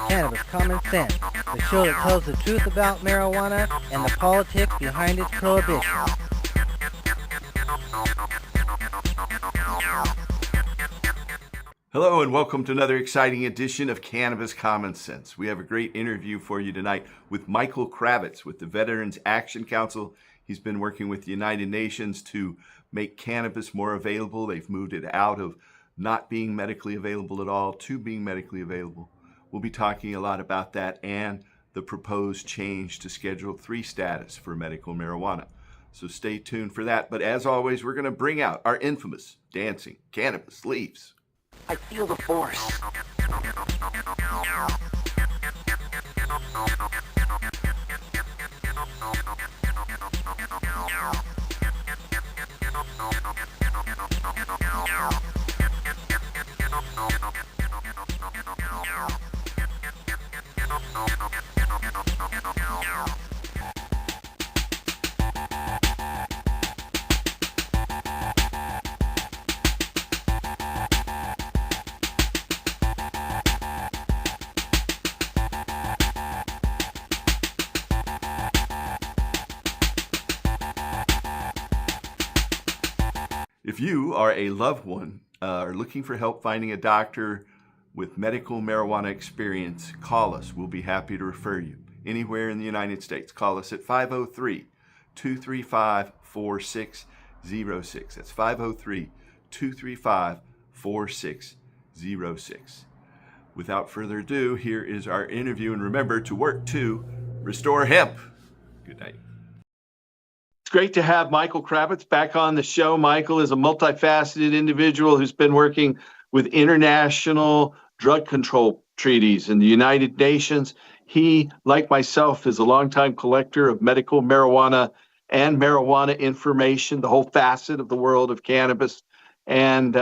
Cannabis Common Sense, the show that tells the truth about marijuana and the politics behind its prohibition. Hello and welcome to another exciting edition of Cannabis Common Sense. We have a great interview for you tonight with Michael Krawitz with the Veterans Action Council. He's been working with the United Nations to make cannabis more available. They've moved it out of not being medically available at all to being medically available. We'll be talking a lot about that and the proposed change to Schedule 3 status for medical marijuana. So stay tuned for that. But as always, we're going to bring out our infamous dancing cannabis leaves. I feel the force. If you are a loved one or looking for help finding a doctor with medical marijuana experience, call us. We'll be happy to refer you anywhere in the United States. Call us at 503-235-4606. That's 503-235-4606. Without further ado, here is our interview. And remember to work to restore hemp. Good night. It's great to have Michael Krawitz back on the show. Michael is a multifaceted individual who's been working with international drug control treaties in the United Nations. He, like myself, is a longtime collector of medical marijuana and marijuana information, the whole facet of the world of cannabis. And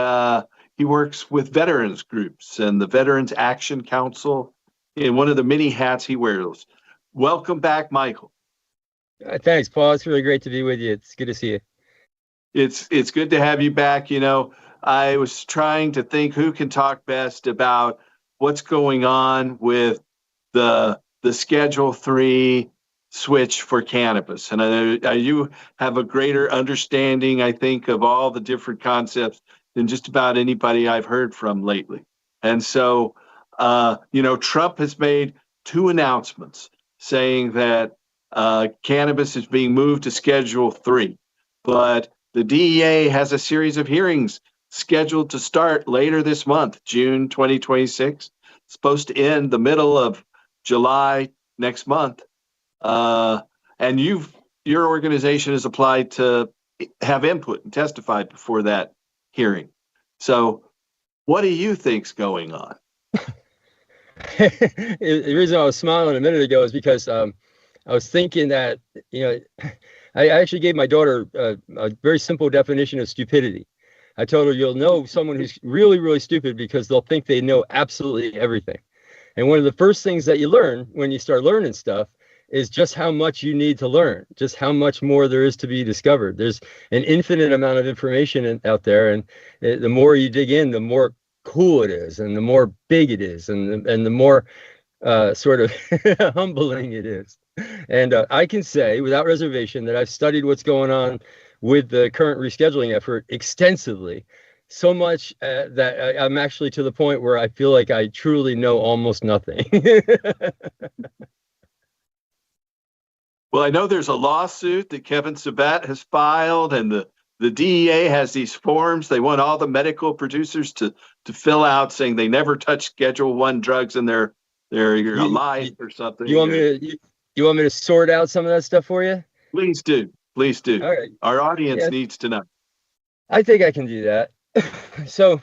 he works with veterans groups and the Veterans Action Council in one of the many hats he wears. Welcome back, Michael. Thanks, Paul. It's really great to be with you. It's good to see you. It's good to have you back. You know, I was trying to think who can talk best about what's going on with the Schedule 3 switch for cannabis. And I know you have a greater understanding, I think, of all the different concepts than just about anybody I've heard from lately. And so, Trump has made two announcements saying that cannabis is being moved to Schedule 3, but the DEA has a series of hearings scheduled to start later this month, June 2026. It's supposed to end the middle of July next month. And your organization has applied to have input and testify before that hearing. So what do you think's going on? The reason I was smiling a minute ago is because I was thinking that, I actually gave my daughter a very simple definition of stupidity. I told her, you'll know someone who's really, really stupid because they'll think they know absolutely everything. And one of the first things that you learn when you start learning stuff is just how much you need to learn, just how much more there is to be discovered. There's an infinite amount of information out there. And the more you dig in, the more cool it is, and the more big it is, and the more sort of humbling it is. And I can say without reservation that I've studied what's going on with the current rescheduling effort extensively, so much that I'm actually to the point where I feel like I truly know almost nothing. Well, I know there's a lawsuit that Kevin Sabat has filed, and the DEA has these forms they want all the medical producers to fill out saying they never touch Schedule 1 drugs in their life or something. You want me to sort out some of that stuff for you? Please do. Please do. All right. Our audience needs to know. I think I can do that. So,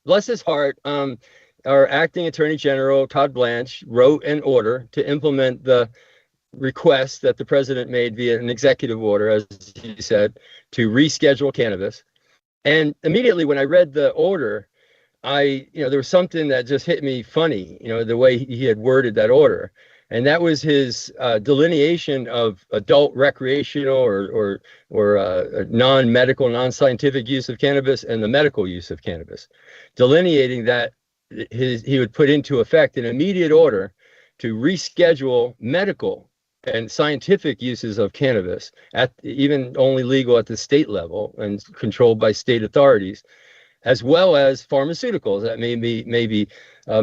bless his heart, our acting Attorney General, Todd Blanche, wrote an order to implement the request that the president made via an executive order, as he said, to reschedule cannabis. And immediately when I read the order, there was something that just hit me funny, the way he had worded that order. And that was his delineation of adult recreational or non-medical, non-scientific use of cannabis and the medical use of cannabis, delineating that he would put into effect an immediate order to reschedule medical and scientific uses of cannabis, at even only legal at the state level and controlled by state authorities, as well as pharmaceuticals that may be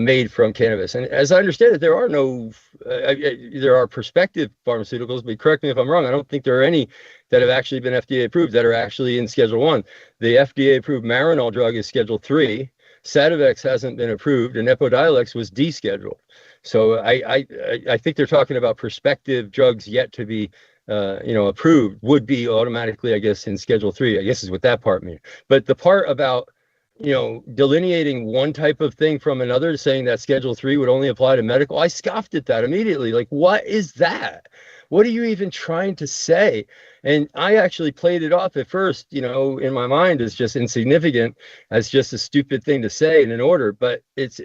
made from cannabis. And as I understand it, there are there are prospective pharmaceuticals, but correct me if I'm wrong, I don't think there are any that have actually been FDA approved that are actually in Schedule 1. The FDA approved Marinol drug is Schedule 3. Sativex hasn't been approved, and Epidiolex was descheduled. So I think they're talking about prospective drugs yet to be approved would be automatically, I guess, in Schedule 3, I guess is what that part means. But the part about delineating one type of thing from another, saying that Schedule 3 would only apply to medical, I scoffed at that immediately. Like, what is that? What are you even trying to say? And I actually played it off at first, in my mind as just insignificant, as just a stupid thing to say in an order. But it's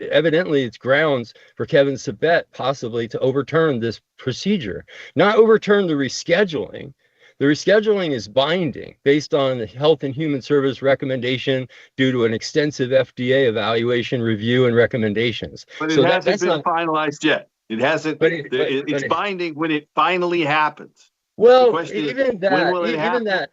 grounds for Kevin Sabet possibly to overturn this procedure, not overturn the rescheduling. The rescheduling is binding based on the Health and Human Service recommendation due to an extensive FDA evaluation, review, and recommendations. But it hasn't been finalized yet. It hasn't. It's binding when it finally happens. Well, even that,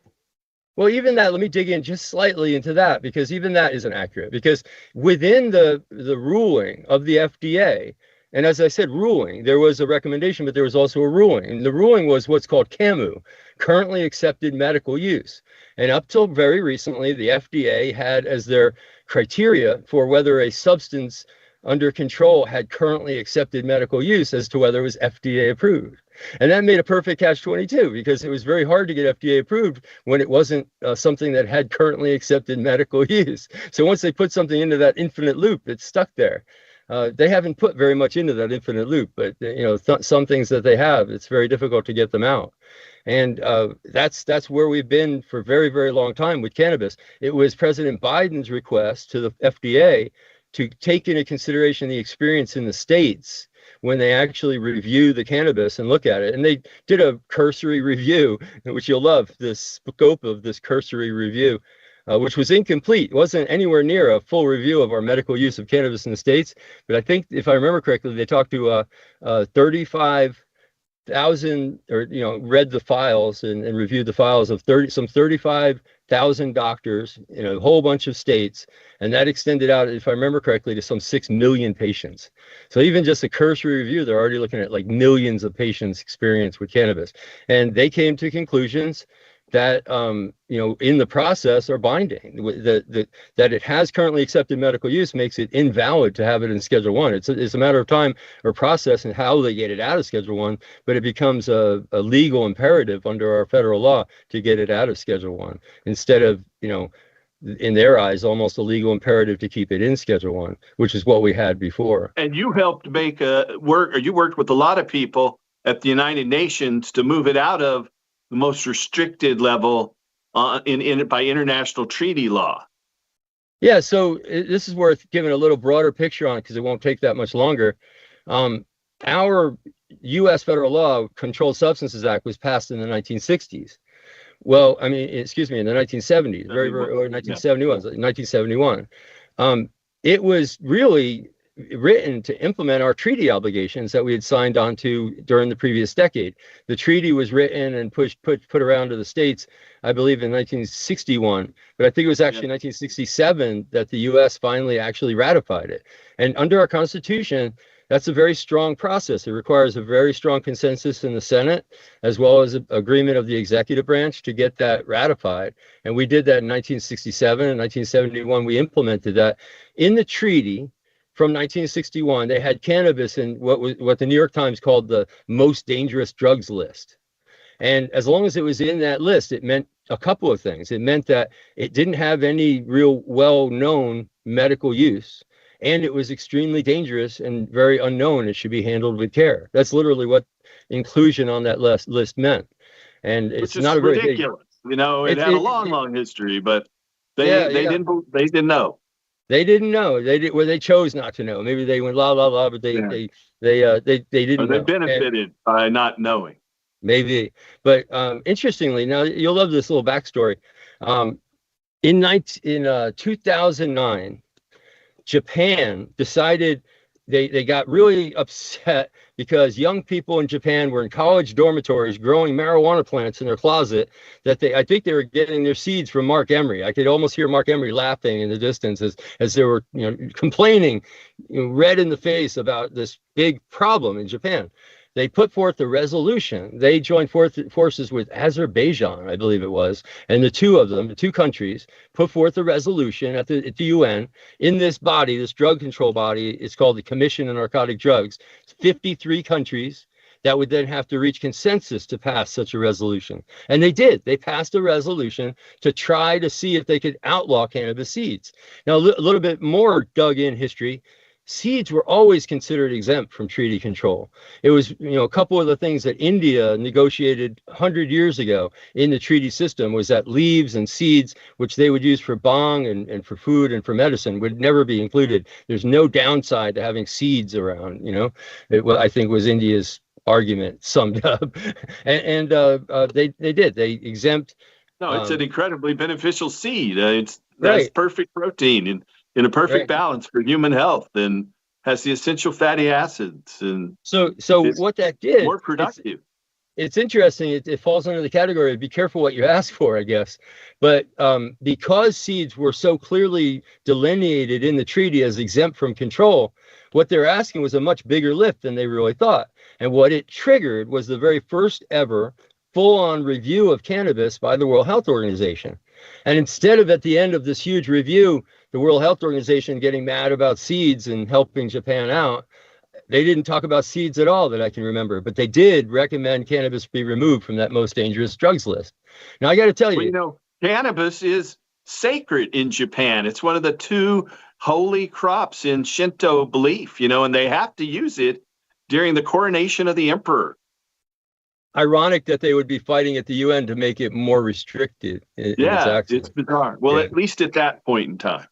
let me dig in just slightly into that, because even that isn't accurate. Because within the ruling of the FDA, and as I said, there was a recommendation, but there was also a ruling. And the ruling was what's called CAMU, currently accepted medical use. And up till very recently, the FDA had as their criteria for whether a substance under control had currently accepted medical use as to whether it was FDA approved. And that made a perfect catch-22, because it was very hard to get FDA approved when it wasn't something that had currently accepted medical use. So once they put something into that infinite loop, it's stuck there. They haven't put very much into that infinite loop, but some things that they have, it's very difficult to get them out. And that's where we've been for a very, very long time with cannabis. It was President Biden's request to the FDA to take into consideration the experience in the states when they actually review the cannabis and look at it. And they did a cursory review, which you'll love, the scope of this cursory review, which was incomplete. It wasn't anywhere near a full review of our medical use of cannabis in the states. But I think, if I remember correctly, they talked to 35,000, or read the files and reviewed the files of 35,000 doctors in a whole bunch of states, and that extended out, if I remember correctly, to some 6 million patients. So even just a cursory review, they're already looking at like millions of patients' experience with cannabis, and they came to conclusions that in the process are binding. That it has currently accepted medical use makes it invalid to have it in Schedule 1. It's a matter of time or process and how they get it out of Schedule 1, but it becomes a legal imperative under our federal law to get it out of Schedule 1, instead of, in their eyes, almost a legal imperative to keep it in Schedule 1, which is what we had before. And you helped you worked with a lot of people at the United Nations to move it out of the most restricted level by international treaty law. Yeah, so this is worth giving a little broader picture on it, because it won't take that much longer. Our U.S. federal law, Controlled Substances Act, was passed in the 1960s. Well, in the 1970s, very, very early 1971. It was really written to implement our treaty obligations that we had signed on to during the previous decade. The treaty was written and put around to the states, I believe, in 1961, but I think it was actually 1967 that the U.S. finally actually ratified it. And under our Constitution, that's a very strong process. It requires a very strong consensus in the Senate, as well as agreement of the executive branch to get that ratified. And we did that in 1967 and 1971. We implemented that in the treaty. From 1961, they had cannabis in what the New York Times called the most dangerous drugs list. And as long as it was in that list, it meant a couple of things. It meant that it didn't have any real well-known medical use, and it was extremely dangerous and very unknown. It should be handled with care. That's literally what inclusion on that list meant. And it's not ridiculous. It had a long history, but they didn't know. They didn't know. They chose not to know. Maybe they went la, but they didn't know. They benefited by not knowing. Maybe. But interestingly, now you'll love this little backstory. In 2009, Japan decided they got really upset because young people in Japan were in college dormitories growing marijuana plants in their closet that I think they were getting their seeds from Mark Emery. I could almost hear Mark Emery laughing in the distance as they were, complaining, red in the face about this big problem in Japan. They put forth a resolution. They joined forces with Azerbaijan, I believe it was, and the two countries, put forth a resolution at the UN in this body, this drug control body. It's called the Commission on Narcotic Drugs. 53 countries that would then have to reach consensus to pass such a resolution. And they did. They passed a resolution to try to see if they could outlaw cannabis seeds. Now, a little bit more dug in history. Seeds were always considered exempt from treaty control. It was, a couple of the things that India negotiated 100 years ago in the treaty system was that leaves and seeds, which they would use for bong and for food and for medicine, would never be included. There's no downside to having seeds around, I think was India's argument summed up. and they did. They exempt. No, it's an incredibly beneficial seed. That's right. Perfect protein and in a perfect balance for human health, and has the essential fatty acids. And so what that did, more productive. It's interesting. It falls under the category of be careful what you ask for, I guess. But because seeds were so clearly delineated in the treaty as exempt from control, what they're asking was a much bigger lift than they really thought. And what it triggered was the very first ever full-on review of cannabis by the World Health Organization. And instead of at the end of this huge review, the World Health Organization getting mad about seeds and helping Japan out, they didn't talk about seeds at all that I can remember, but they did recommend cannabis be removed from that most dangerous drugs list. Now, I got to tell you, cannabis is sacred in Japan. It's one of the 2 holy crops in Shinto belief, and they have to use it during the coronation of the emperor. Ironic that they would be fighting at the UN to make it more restricted. It's bizarre. Well, at least at that point in time,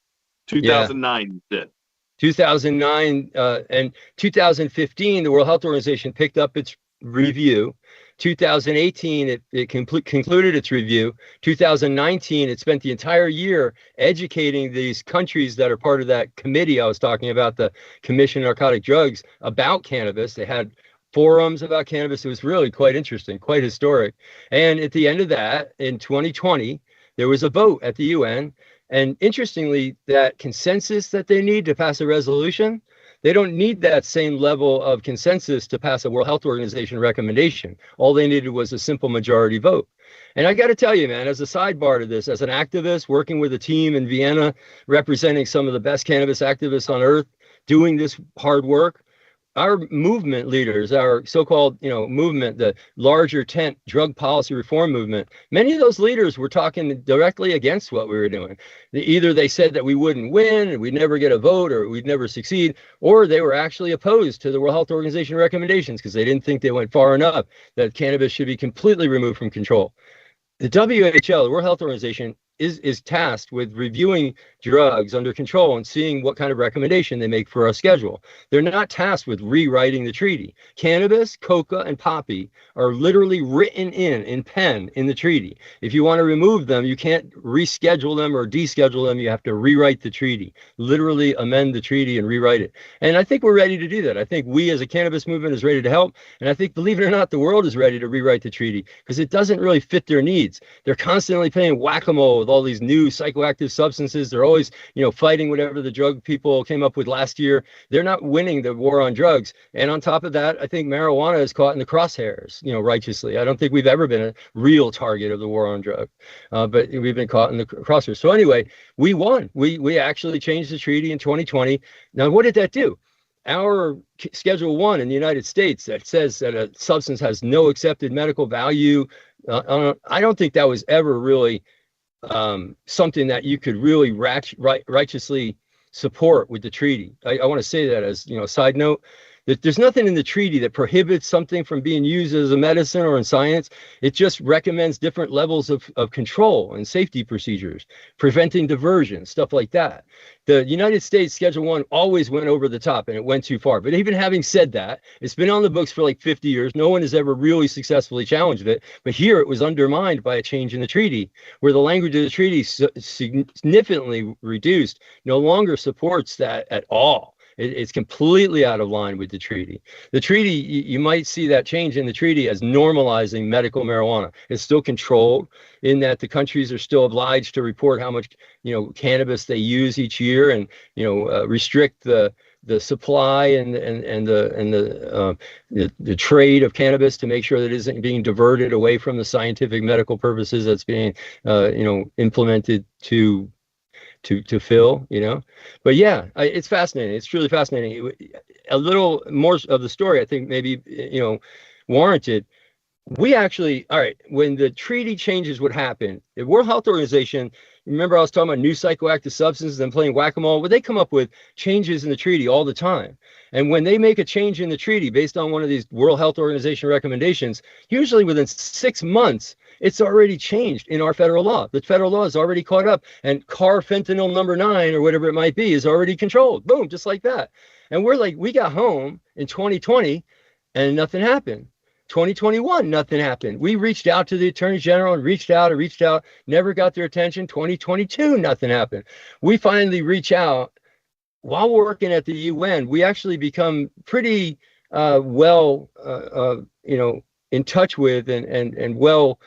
2009 did. 2009 and 2015, the World Health Organization picked up its review. 2018, it concluded its review. 2019, it spent the entire year educating these countries that are part of that committee I was talking about, the Commission on Narcotic Drugs, about cannabis. They had forums about cannabis. It was really quite interesting, quite historic. And at the end of that, in 2020, there was a vote at the UN. And interestingly, that consensus that they need to pass a resolution, they don't need that same level of consensus to pass a World Health Organization recommendation. All they needed was a simple majority vote. And I got to tell you, man, as a sidebar to this, as an activist working with a team in Vienna, representing some of the best cannabis activists on earth, doing this hard work, our movement leaders, our so-called, movement, the larger tent drug policy reform movement, many of those leaders were talking directly against what we were doing. Either they said that we wouldn't win and we'd never get a vote or we'd never succeed, or they were actually opposed to the World Health Organization recommendations because they didn't think they went far enough, that cannabis should be completely removed from control. The WHO, the World Health Organization, is tasked with reviewing drugs under control and seeing what kind of recommendation they make for our schedule. They're not tasked with rewriting the treaty. Cannabis, coca, and poppy are literally written in pen in the treaty. If you want to remove them, you can't reschedule them or deschedule them. You have to rewrite the treaty, literally amend the treaty and rewrite it. And I think we're ready to do that. I think we as a cannabis movement is ready to help. And I think, believe it or not, the world is ready to rewrite the treaty because it doesn't really fit their needs. They're constantly playing whack-a-mole with all these new psychoactive substances. They're always, fighting whatever the drug people came up with last year. They're not winning the war on drugs. And on top of that, I think marijuana is caught in the crosshairs, righteously. I don't think we've ever been a real target of the war on drugs, but we've been caught in the crosshairs. So anyway, we won. We actually changed the treaty in 2020. Now, what did that do? Our Schedule 1 in the United States that says that a substance has no accepted medical value, I don't think that was ever really something that you could really righteously support with the treaty. I want to say that as a side note. There's nothing in the treaty that prohibits something from being used as a medicine or in science. It just recommends different levels of control and safety procedures, preventing diversion, stuff like that. The United States Schedule 1 always went over the top, and it went too far. But even having said that, it's been on the books for like 50 years. No one has ever really successfully challenged it. But here it was undermined by a change in the treaty, where the language of the treaty significantly reduced, no longer supports that at all. It's completely out of line with the treaty. The treaty, you might see that change in the treaty as normalizing medical marijuana. It's still controlled in that the countries are still obliged to report how much, cannabis they use each year, and, restrict the supply and the trade of cannabis to make sure that it isn't being diverted away from the scientific medical purposes that's being, implemented to fill, but yeah, it's fascinating. It's truly fascinating. A little more of the story, I think, maybe, warranted. We actually, all right, when the treaty changes, what happened, the World Health Organization, remember I was talking about new psychoactive substances and playing whack-a-mole? Well, they come up with changes in the treaty all the time. And when they make a change in the treaty based on one of these World Health Organization recommendations, usually within 6 months, it's already changed in our federal law. The federal law is already caught up, and carfentanil number 9 or whatever it might be is already controlled. Boom, just like that. And we're like, we got home in 2020 and nothing happened. 2021, nothing happened. We reached out to the Attorney General and reached out, never got their attention. 2022, nothing happened. We finally reach out while we're working at the UN. We actually become pretty well, in touch with and well,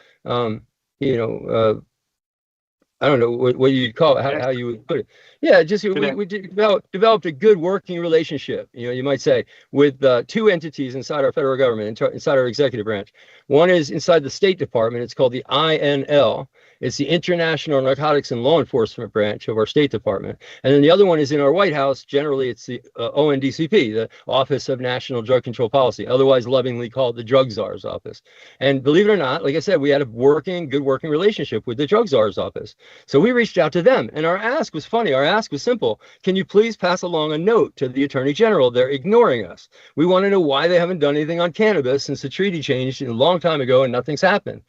I don't know what you'd call it, how you would put it. Yeah, just we developed a good working relationship, you might say, with 2 entities inside our federal government, inside our executive branch. One is inside the State Department. It's called the INL. It's the International Narcotics and Law Enforcement branch of our State Department. And then the other one is in our White House. Generally, it's the ONDCP, the Office of National Drug Control Policy, otherwise lovingly called the Drug Czar's office. And believe it or not, like I said, we had a good working relationship with the Drug Czar's office. So we reached out to them, and our ask was funny. Our ask was simple. Can you please pass along a note to the Attorney General? They're ignoring us. We want to know why they haven't done anything on cannabis since the treaty changed a long time ago and nothing's happened.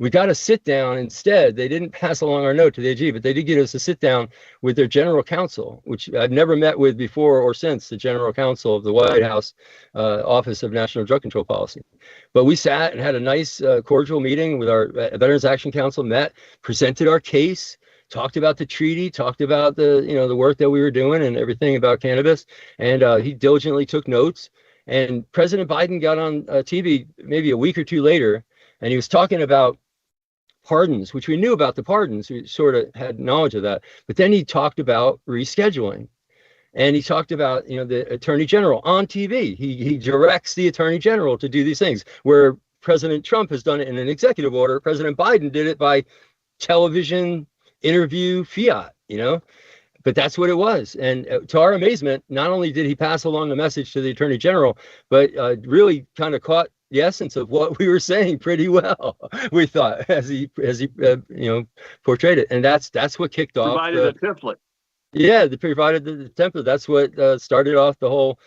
We got to sit down instead. They didn't pass along our note to the AG, but they did get us to sit down with their general counsel, which I've never met with before or since, the general counsel of the White House Office of National Drug Control Policy. But we sat and had a nice cordial meeting with our Veterans Action Council, met, presented our case, talked about the treaty, talked about the work that we were doing and everything about cannabis. And he diligently took notes. And President Biden got on TV maybe a week or two later, and he was talking about pardons, which we knew about the pardons. We sort of had knowledge of that. But then he talked about rescheduling. And he talked about, the Attorney General on TV. He directs the Attorney General to do these things, where President Trump has done it in an executive order. President Biden did it by television interview fiat, but that's what it was. And to our amazement, not only did he pass along the message to the Attorney General, but really kind of caught the essence of what we were saying pretty well, we thought, as he portrayed it. And that's what kicked off. Provided a template. Yeah, they provided the template. That's what started off the whole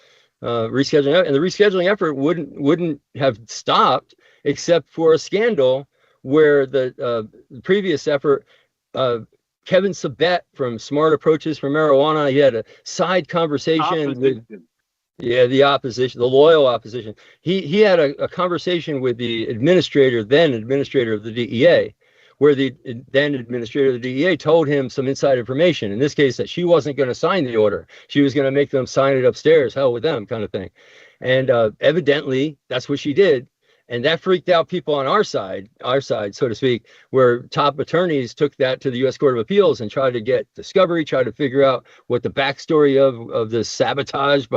rescheduling. And the rescheduling effort wouldn't have stopped except for a scandal where the previous effort, Kevin Sabet from Smart Approaches for Marijuana, he had a side conversation with the opposition, the loyal opposition. He had a conversation with the then administrator of the DEA, where the then administrator of the DEA told him some inside information. In this case, that she wasn't going to sign the order. She was going to make them sign it upstairs, hell with them, kind of thing. And evidently, that's what she did. And that freaked out people on our side, so to speak, where top attorneys took that to the U.S. Court of Appeals and tried to get discovery, tried to figure out what the backstory of the sabotage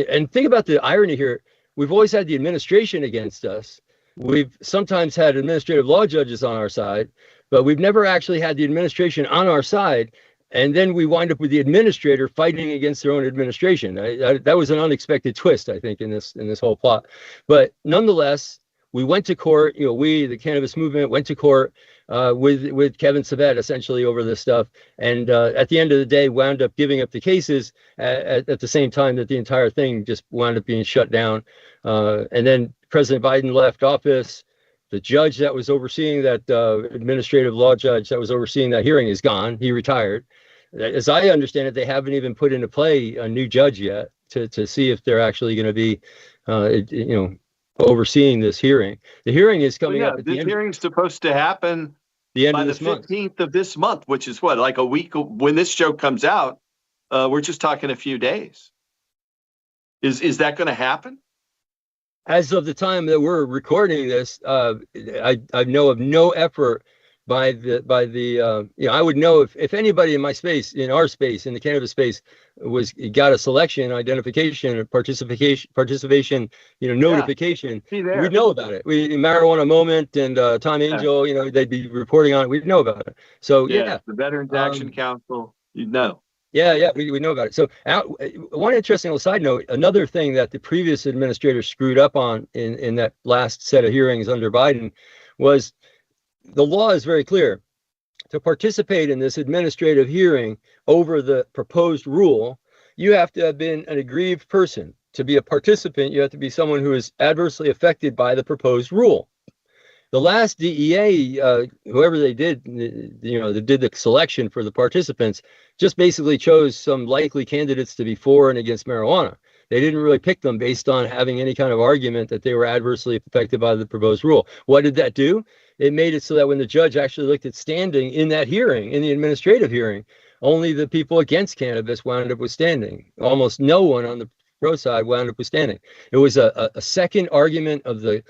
and think about the irony here. We've always had the administration against us. We've sometimes had administrative law judges on our side, but we've never actually had the administration on our side. And then we wind up with the administrator fighting against their own administration. That was an unexpected twist, I think, in this whole plot. But nonetheless, we went to court. The cannabis movement went to court. with Kevin Savet essentially over this stuff. And at the end of the day, wound up giving up the cases at the same time that the entire thing just wound up being shut down. And then President Biden left office. The judge that was overseeing that, administrative law judge that was overseeing that hearing is gone. He retired. As I understand it, they haven't even put into play a new judge yet to see if they're actually going to be, overseeing this hearing. The hearing is coming up at the this end. hearing's supposed to happen The end by of the this month. 15th of this month, which is what, like a week when this show comes out. We're just talking a few days. Is that going to happen? As of the time that we're recording this, I know of no effort by the I would know if anybody in my space, in our space, in the cannabis space, got a selection, identification, participation, notification. See there. We'd know about it. Marijuana Moment and Tom Angel, they'd be reporting on it. We'd know about it. So yeah, the Veterans Action Council, you'd know. Yeah, we know about it. So one interesting little side note, another thing that the previous administrator screwed up on in that last set of hearings under Biden was the law is very clear. To participate in this administrative hearing over the proposed rule, you have to have been an aggrieved person. To be a participant, you have to be someone who is adversely affected by the proposed rule. The last DEA, whoever they did, they did the selection for the participants, just basically chose some likely candidates to be for and against marijuana. They didn't really pick them based on having any kind of argument that they were adversely affected by the proposed rule. What did that do? It made it so that when the judge actually looked at standing in that hearing, in the administrative hearing, only the people against cannabis wound up with standing. Almost no one on the pro side wound up with standing. It was a second argument of the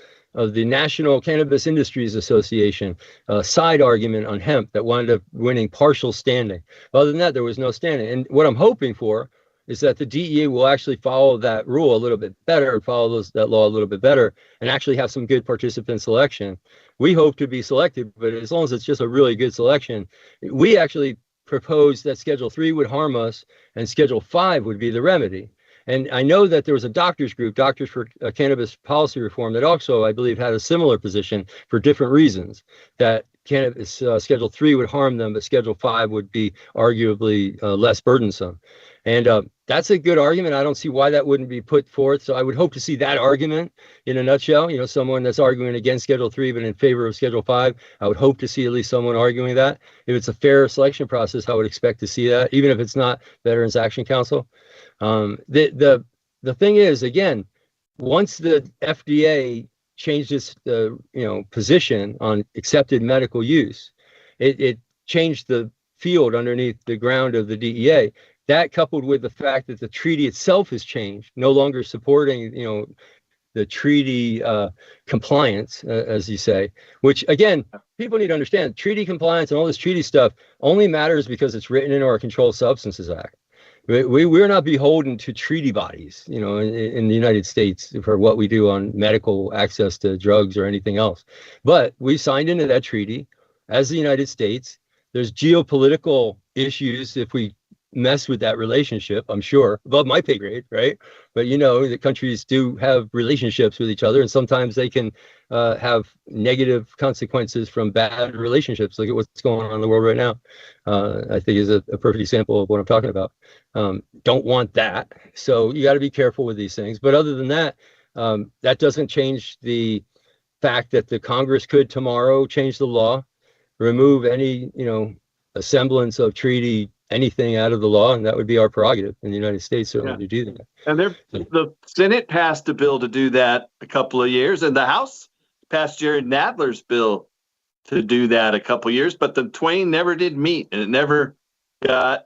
National Cannabis Industries Association, side argument on hemp that wound up winning partial standing. Other than that, there was no standing. And what I'm hoping for is that the DEA will actually follow that rule a little bit better, follow that law a little bit better, and actually have some good participant selection. We hope to be selected, but as long as it's just a really good selection, we actually proposed that Schedule 3 would harm us and Schedule 5 would be the remedy. And I know that there was a doctors group, Doctors for Cannabis Policy Reform, that also, I believe, had a similar position for different reasons, that cannabis Schedule 3 would harm them, but Schedule 5 would be arguably less burdensome. And that's a good argument. I don't see why that wouldn't be put forth. So I would hope to see that argument in a nutshell, someone that's arguing against Schedule 3, but in favor of Schedule 5. I would hope to see at least someone arguing that. If it's a fair selection process, I would expect to see that, even if it's not Veterans Action Council. The thing is, again, once the FDA changed its position on accepted medical use, it changed the field underneath the ground of the DEA. That, coupled with the fact that the treaty itself has changed, no longer supporting the treaty compliance, as you say, which again, people need to understand, treaty compliance and all this treaty stuff only matters because it's written in our Controlled Substances Act. We're not beholden to treaty bodies, in the United States for what we do on medical access to drugs or anything else. But we signed into that treaty as the United States. There's geopolitical issues if we mess with that relationship, I'm sure, above my pay grade, right? But the countries do have relationships with each other, and sometimes they can have negative consequences from bad relationships. Look at what's going on in the world right now. I think is a perfect example of what I'm talking about. Don't want that. So you got to be careful with these things. But other than that, that doesn't change the fact that the Congress could tomorrow change the law, remove any, a semblance of treaty anything out of the law, and that would be our prerogative in the United States certainly to do that. And the Senate passed a bill to do that a couple of years, and the House passed Jared Nadler's bill to do that a couple of years, but the twain never did meet, and it never got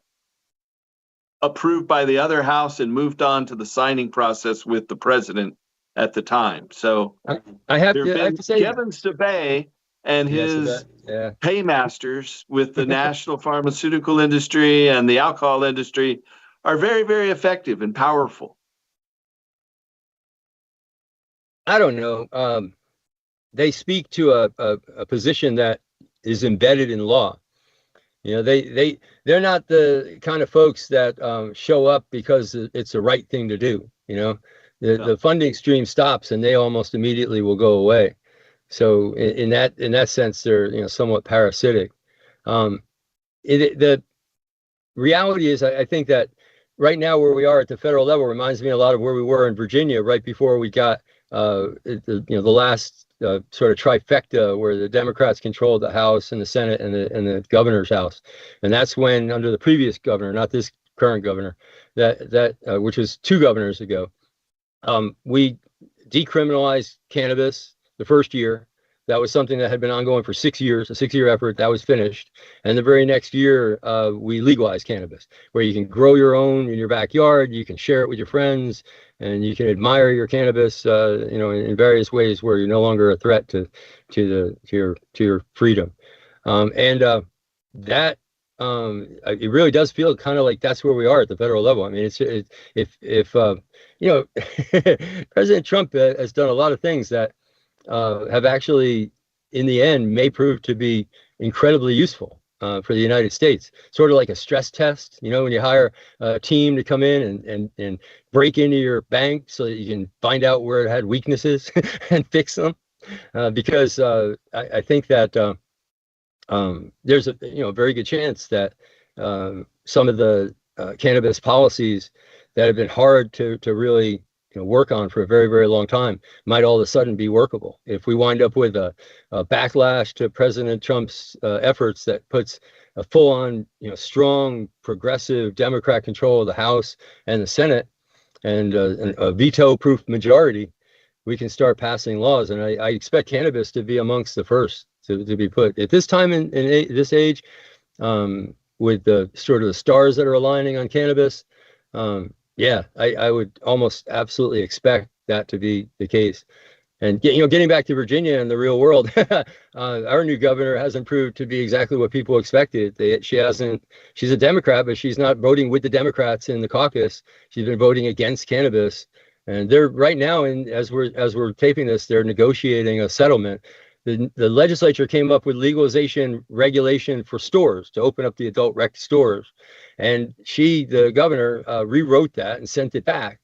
approved by the other House and moved on to the signing process with the president at the time. So I have to say, Kevin Sabet and his paymasters with the national pharmaceutical industry and the alcohol industry are very, very effective and powerful. I don't know. They speak to a position that is embedded in law. They're not the kind of folks that show up because it's the right thing to do. The funding stream stops and they almost immediately will go away. So in that sense, they're somewhat parasitic. The reality is, I think that right now where we are at the federal level reminds me a lot of where we were in Virginia right before we got the last sort of trifecta where the Democrats controlled the House and the Senate and the governor's house, and that's when under the previous governor, not this current governor, which was 2 governors ago, we decriminalized cannabis the first year. That was something that had been ongoing for 6 years, a 6-year effort that was finished. And the very next year, we legalized cannabis, where you can grow your own in your backyard, you can share it with your friends, and you can admire your cannabis, in various ways where you're no longer a threat to your freedom. That it really does feel kind of like that's where we are at the federal level. I mean, if President Trump has done a lot of things that have actually, in the end, may prove to be incredibly useful for the United States. Sort of like a stress test, when you hire a team to come in and break into your bank so that you can find out where it had weaknesses and fix them. Because I think that there's a very good chance that some of the cannabis policies that have been hard to really work on for a very, very long time might all of a sudden be workable. If we wind up with a backlash to President Trump's efforts that puts a full-on, strong, progressive Democrat control of the House and the Senate and a veto-proof majority, we can start passing laws. And I expect cannabis to be amongst the first to be put. At this time in this age, with the sort of the stars that are aligning on cannabis, yeah, I would almost absolutely expect that to be the case. And getting back to Virginia and the real world, our new governor hasn't proved to be exactly what people expected. She's a Democrat, but she's not voting with the Democrats in the caucus. She's been voting against cannabis. And they're right now, as we're taping this, they're negotiating a settlement. The legislature came up with legalization regulation for stores to open up the adult rec stores. And the governor, rewrote that and sent it back.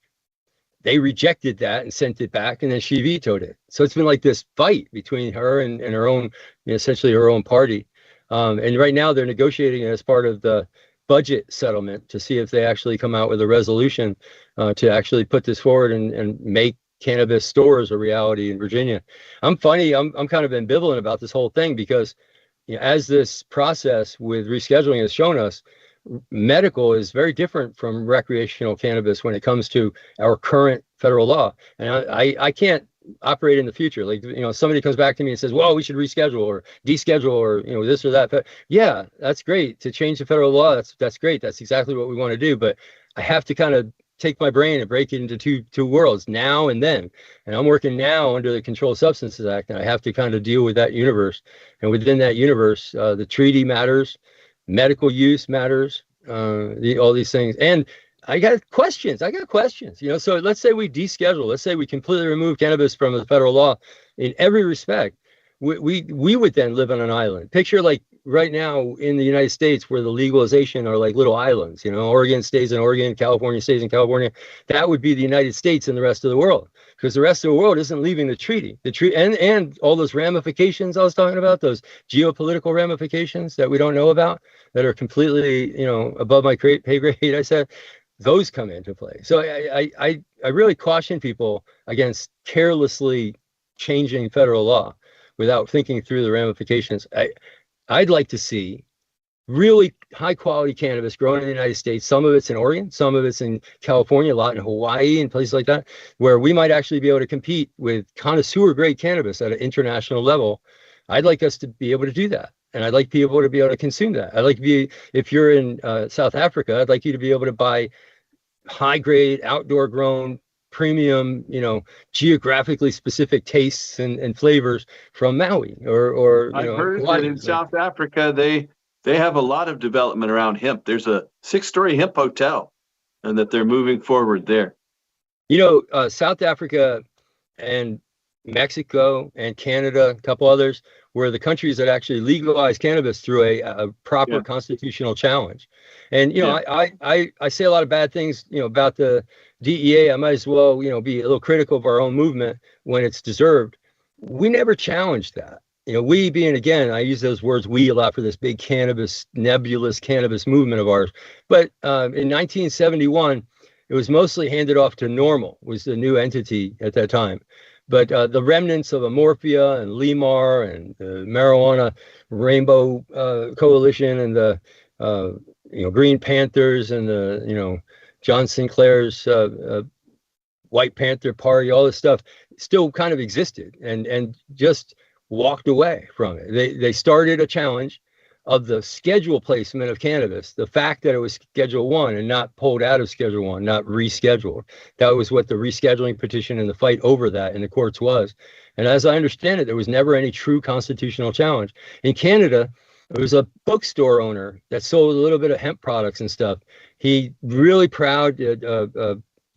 They rejected that and sent it back, and then she vetoed it. So it's been like this fight between her and her own, essentially her own party. And right now they're negotiating as part of the budget settlement to see if they actually come out with a resolution to actually put this forward and make cannabis stores a reality in Virginia. I'm kind of ambivalent about this whole thing because as this process with rescheduling has shown us, medical is very different from recreational cannabis when it comes to our current federal law. And I can't operate in the future. Like, somebody comes back to me and says, well, we should reschedule or deschedule or, this or that. But yeah, that's great to change the federal law. That's great. That's exactly what we want to do. But I have to kind of take my brain and break it into two worlds, now and then. And I'm working now under the Controlled Substances Act, and I have to kind of deal with that universe. And within that universe, the treaty matters, medical use matters, all these things. And I got questions. So let's say we deschedule. Let's say we completely remove cannabis from the federal law in every respect. We would then live on an island. Picture like right now in the United States where the legalization are like little islands, Oregon stays in Oregon, California stays in California. That would be the United States and the rest of the world, because the rest of the world isn't leaving the treaty. And all those ramifications I was talking about, those geopolitical ramifications that we don't know about, that are completely, above my pay grade, I said, those come into play. So I really caution people against carelessly changing federal law without thinking through the ramifications. I'd like to see really high quality cannabis grown in the United States. Some of it's in Oregon, some of it's in California, a lot in Hawaii and places like that, where we might actually be able to compete with connoisseur grade cannabis at an international level. I'd like us to be able to do that. And I'd like people to be able to consume that. I'd like if you're in South Africa, I'd like you to be able to buy high grade, outdoor grown, premium, geographically specific tastes and flavors from Maui or I've heard that in South Africa, they have a lot of development around hemp. There's a 6-story hemp hotel, and that they're moving forward there. South Africa and Mexico and Canada, a couple others, were the countries that actually legalized cannabis through a proper constitutional challenge. And, I say a lot of bad things, about the DEA. I might as well, be a little critical of our own movement when it's deserved. we never challenged that. We being, again, I use those words we a lot for this big nebulous cannabis movement of ours. But in 1971, it was mostly handed off to NORML, was the new entity at that time. But the remnants of Amorphia and Lemar and the Marijuana Rainbow Coalition and the Green Panthers and the John Sinclair's White Panther Party, all this stuff still kind of existed and just walked away from it. They started a challenge of the schedule placement of cannabis, the fact that it was Schedule 1 and not pulled out of Schedule 1, not rescheduled. That was what the rescheduling petition and the fight over that in the courts was. And as I understand it, there was never any true constitutional challenge. In Canada, there was a bookstore owner that sold a little bit of hemp products and stuff. He really proud,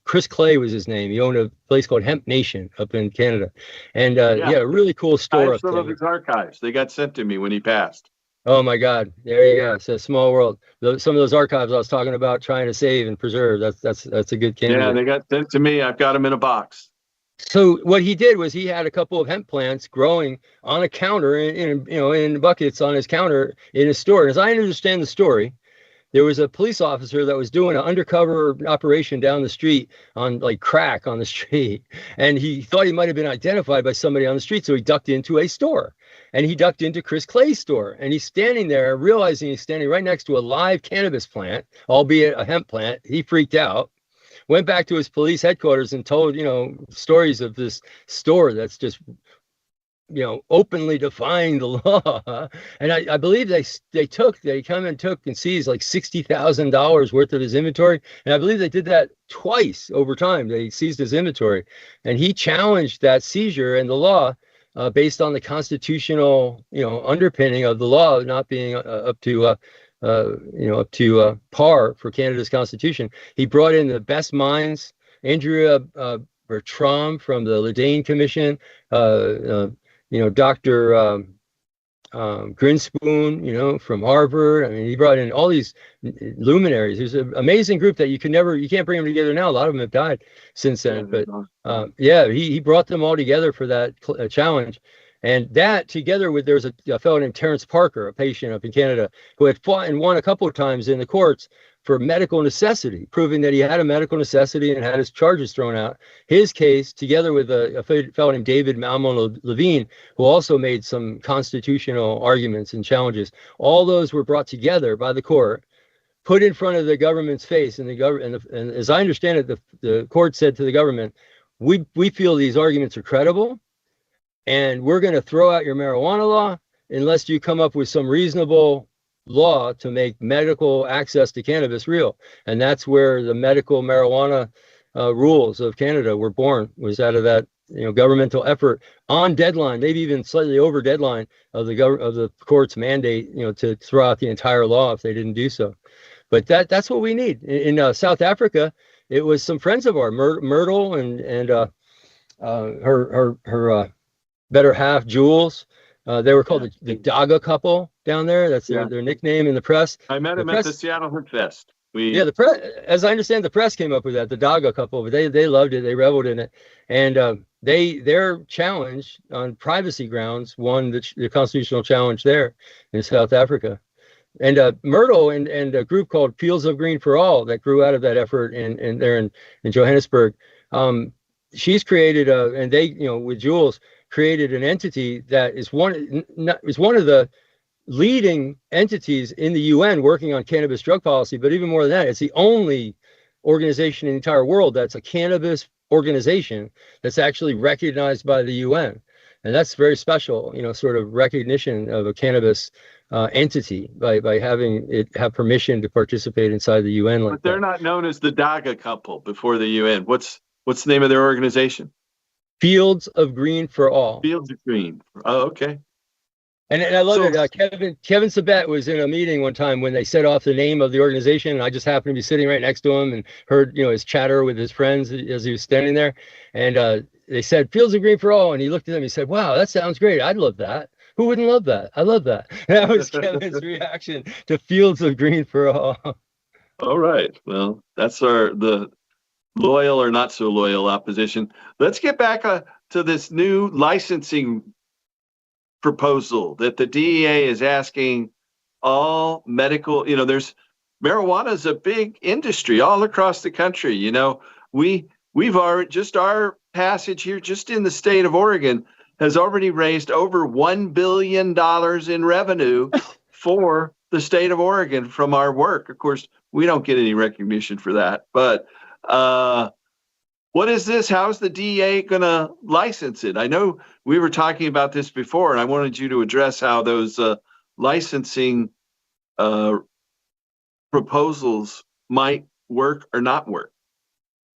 Chris Clay was his name. He owned a place called Hemp Nation up in Canada. And a really cool store. I have some of his archives. They got sent to me when he passed. Oh my God. There you go. It's a small world. Some of those archives I was talking about trying to save and preserve. That's a good candidate. Yeah, they got sent to me. I've got them in a box. So what he did was he had a couple of hemp plants growing on a counter in buckets on his counter in his store. And as I understand the story, there was a police officer that was doing an undercover operation down the street on like crack on the street. And he thought he might have been identified by somebody on the street. So he ducked into a store and he ducked into Chris Clay's store. And he's standing there realizing he's standing right next to a live cannabis plant, albeit a hemp plant. He freaked out, went back to his police headquarters and told, stories of this store that's just openly defying the law. And I believe they come and took and seized like $60,000 worth of his inventory. And I believe they did that twice over time. They seized his inventory and he challenged that seizure and the law based on the constitutional, underpinning of the law not being up to par for Canada's constitution. He brought in the best minds, Andrea Bertram from the Ledane Commission, Dr. Grinspoon, from Harvard. I mean, he brought in all these luminaries. There's an amazing group that you can't bring them together now. A lot of them have died since then. But he brought them all together for that challenge. And that together with, there was a fellow named Terrence Parker, a patient up in Canada, who had fought and won a couple of times in the courts for medical necessity, proving that he had a medical necessity and had his charges thrown out. His case, together with a fellow named David Malmo Levine, who also made some constitutional arguments and challenges, all those were brought together by the court, put in front of the government's face, and and as I understand it, the court said to the government, we feel these arguments are credible, and we're going to throw out your marijuana law unless you come up with some reasonable law to make medical access to cannabis real. And that's where the medical marijuana rules of Canada were born, was out of that governmental effort on deadline, maybe even slightly over deadline of the court's mandate, to throw out the entire law if they didn't do so. But that's what we need. In South Africa, it was some friends of ours, Myrtle and her better half, Jules. They were called the Daga couple down there. That's their nickname in the press. I met them at the Seattle Hemp Fest. The press, as I understand, the press came up with that, the Daga couple, but they loved it. They reveled in it. And their challenge on privacy grounds won the constitutional challenge there in South Africa. And Myrtle and a group called Fields of Green for All that grew out of that effort in there in Johannesburg. She's created and they, with Jules, created an entity that is one of the leading entities in the UN working on cannabis drug policy. But even more than that, it's the only organization in the entire world that's a cannabis organization that's actually recognized by the UN. And that's very special, sort of recognition of a cannabis entity by having it have permission to participate inside the UN. But they're not known as the Daga couple before the UN. What's the name of their organization? Fields of Green for All. Fields of Green. Oh, okay. And I love it. Kevin Sabet was in a meeting one time when they set off the name of the organization, and I just happened to be sitting right next to him and heard his chatter with his friends as he was standing there. And they said Fields of Green for All, and he looked at them. He said, "Wow, that sounds great. I'd love that. Who wouldn't love that? I love that." And that was Kevin's reaction to Fields of Green for All. All right. Well, that's the loyal or not so loyal opposition. Let's get back to this new licensing proposal that the DEA is asking all medical, there's marijuana is a big industry all across the country. We've already, just our passage here, just in the state of Oregon, has already raised over $1 billion in revenue for the state of Oregon from our work. Of course, we don't get any recognition for that, but what is this? How's the DEA going to license it? I know we were talking about this before, and I wanted you to address how those licensing proposals might work or not work.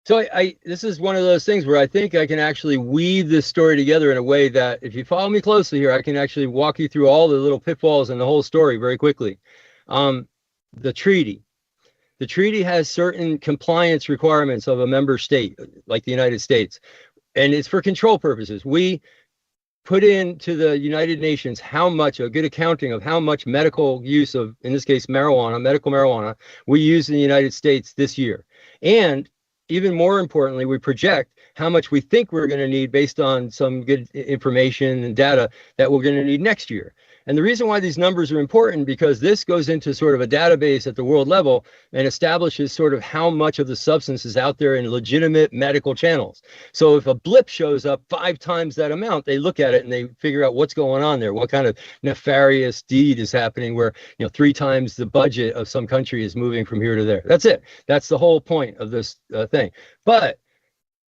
So this is one of those things where I think I can actually weave this story together in a way that, if you follow me closely here, I can actually walk you through all the little pitfalls and the whole story very quickly. The treaty has certain compliance requirements of a member state, like the United States, and it's for control purposes. We put into the United Nations a good accounting of how much medical use of, in this case, medical marijuana, we use in the United States this year. And even more importantly, we project how much we think we're going to need based on some good information and data that we're going to need next year. And the reason why these numbers are important, because this goes into sort of a database at the world level and establishes sort of how much of the substance is out there in legitimate medical channels. So if a blip shows up 5 times that amount, they look at it and they figure out what's going on there, what kind of nefarious deed is happening where 3 times the budget of some country is moving from here to there. That's it. That's the whole point of this thing. But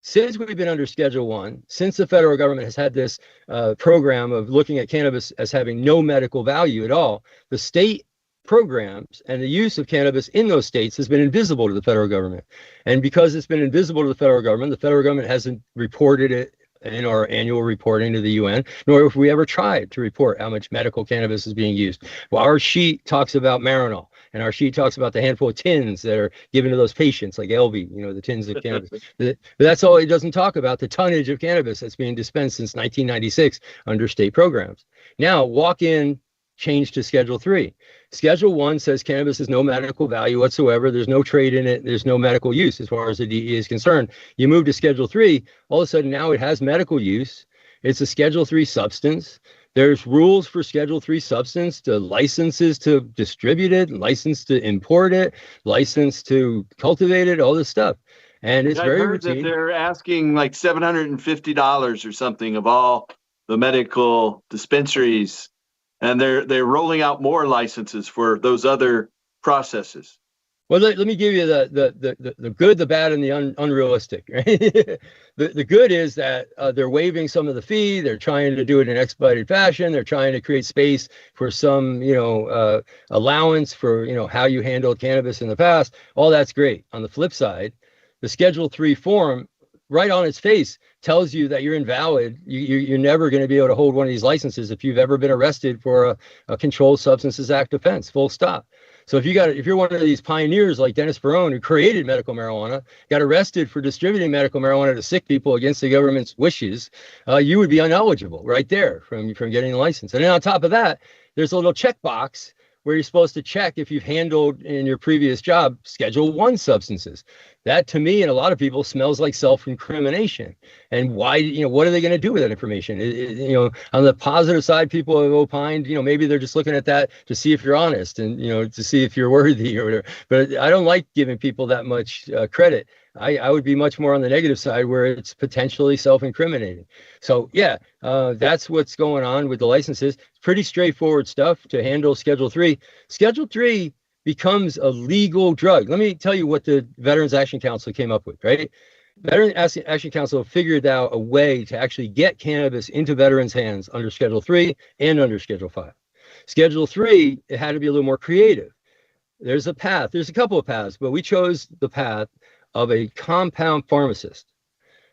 since we've been under Schedule 1, since the federal government has had this program of looking at cannabis as having no medical value at all, the state programs and the use of cannabis in those states has been invisible to the federal government. And because it's been invisible to the federal government hasn't reported it in our annual reporting to the UN, nor have we ever tried to report how much medical cannabis is being used. Well, our sheet talks about Marinol, and our sheet talks about the handful of tins that are given to those patients, like LV, the tins of cannabis. But that's all. It doesn't talk about the tonnage of cannabis that's being dispensed since 1996 under state programs. Now, walk-in changed to Schedule 3. Schedule 1 says cannabis has no medical value whatsoever. There's no trade in it. There's no medical use as far as the DEA is concerned. You move to Schedule 3, all of a sudden now it has medical use. It's a Schedule 3 substance. There's rules for Schedule 3 substance, to licenses to distribute it, license to import it, license to cultivate it, all this stuff. And it's very routine. That they're asking like $750 or something of all the medical dispensaries, and they're rolling out more licenses for those other processes. Well, let me give you the good, the bad, and the unrealistic. Right? The good is that they're waiving some of the fee. They're trying to do it in an expedited fashion. They're trying to create space for some, allowance for, how you handled cannabis in the past. All that's great. On the flip side, the Schedule 3 form, right on its face, tells you that you're invalid. You're never going to be able to hold one of these licenses if you've ever been arrested for a Controlled Substances Act offense, full stop. So if you're one of these pioneers like Dennis Barone, who created medical marijuana, got arrested for distributing medical marijuana to sick people against the government's wishes, you would be ineligible right there from getting a license. And then on top of that, there's a little checkbox where you're supposed to check if you've handled in your previous job Schedule 1 substances. That, to me and a lot of people, smells like self-incrimination. And why, what are they going to do with that information? On the positive side, people have opined, maybe they're just looking at that to see if you're honest and, to see if you're worthy or whatever. But I don't like giving people that much credit. I would be much more on the negative side where it's potentially self-incriminating. So yeah, that's what's going on with the licenses. It's pretty straightforward stuff to handle Schedule 3. Schedule 3 becomes a legal drug. Let me tell you what the Veterans Action Council came up with, right? Veterans Action Council figured out a way to actually get cannabis into veterans' hands under Schedule 3 and under Schedule 5. Schedule 3, it had to be a little more creative. There's a path. There's a couple of paths, but we chose the path of a compound pharmacist.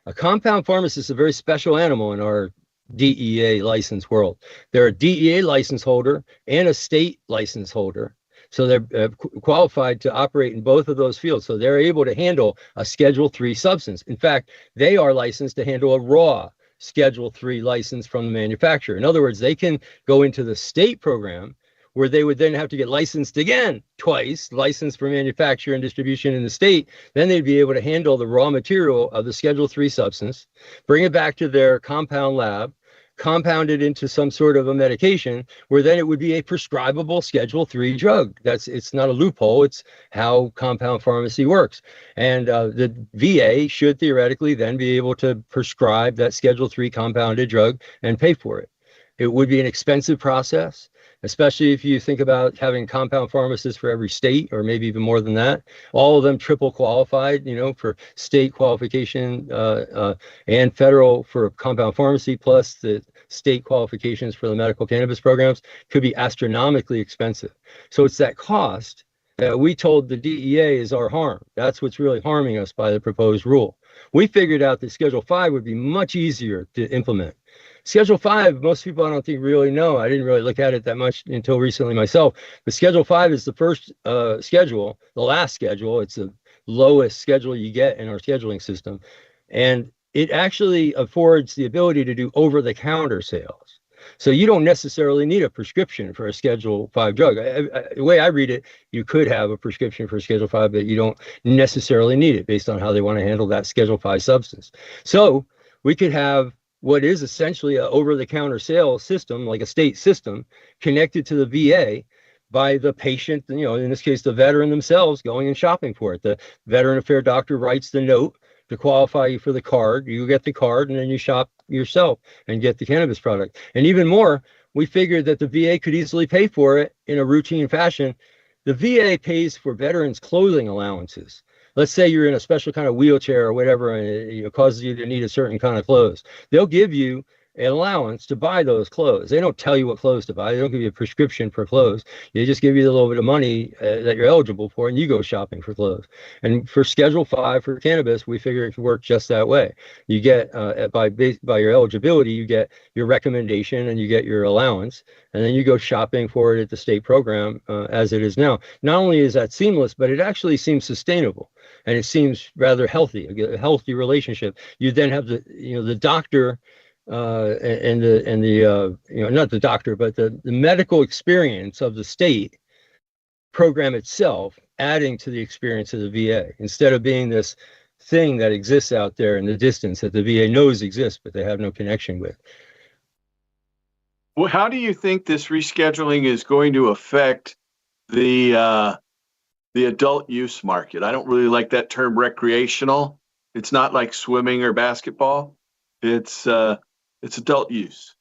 A compound pharmacist is a very special animal in our DEA license world. They're a DEA license holder and a state license holder. So they're qualified to operate in both of those fields. So they're able to handle a Schedule 3 substance. In fact, they are licensed to handle a raw Schedule 3 license from the manufacturer. In other words, they can go into the state program where they would then have to get licensed again twice, licensed for manufacture and distribution in the state. Then they'd be able to handle the raw material of the Schedule III substance, bring it back to their compound lab, compound it into some sort of a medication, where then it would be a prescribable Schedule III drug. It's not a loophole. It's how compound pharmacy works. And the VA should theoretically then be able to prescribe that Schedule III compounded drug and pay for it. It would be an expensive process, especially if you think about having compound pharmacists for every state, or maybe even more than that. All of them triple qualified, for state qualification and federal for compound pharmacy, plus the state qualifications for the medical cannabis programs could be astronomically expensive. So it's that cost that we told the DEA is our harm. That's what's really harming us by the proposed rule. We figured out that Schedule 5 would be much easier to implement. Schedule 5, most people I don't think really know. I didn't really look at it that much until recently myself. But Schedule 5 is the first schedule, the last schedule. It's the lowest schedule you get in our scheduling system. And it actually affords the ability to do over-the-counter sales. So you don't necessarily need a prescription for a Schedule 5 drug. The way I read it, you could have a prescription for Schedule 5, but you don't necessarily need it based on how they want to handle that Schedule 5 substance. So we could have what is essentially an over-the-counter sales system, like a state system, connected to the VA by the patient, in this case, the veteran themselves going and shopping for it. The veteran affair doctor writes the note to qualify you for the card. You get the card, and then you shop yourself and get the cannabis product. And even more, we figured that the VA could easily pay for it in a routine fashion. The VA pays for veterans' clothing allowances. Let's say you're in a special kind of wheelchair or whatever, and it causes you to need a certain kind of clothes. They'll give you an allowance to buy those clothes. They don't tell you what clothes to buy. They don't give you a prescription for clothes. They just give you a little bit of money that you're eligible for, and you go shopping for clothes. And for Schedule 5 for cannabis, we figure it can work just that way. You get, by your eligibility, you get your recommendation and you get your allowance, and then you go shopping for it at the state program as it is now. Not only is that seamless, but it actually seems sustainable, and it seems rather healthy, a healthy relationship. You then have the doctor and the not the doctor, but the medical experience of the state program itself adding to the experience of the VA, instead of being this thing that exists out there in the distance that the VA knows exists, but they have no connection with. Well, how do you think this rescheduling is going to affect the adult use market? I don't really like that term recreational. It's not like swimming or basketball. It's adult use.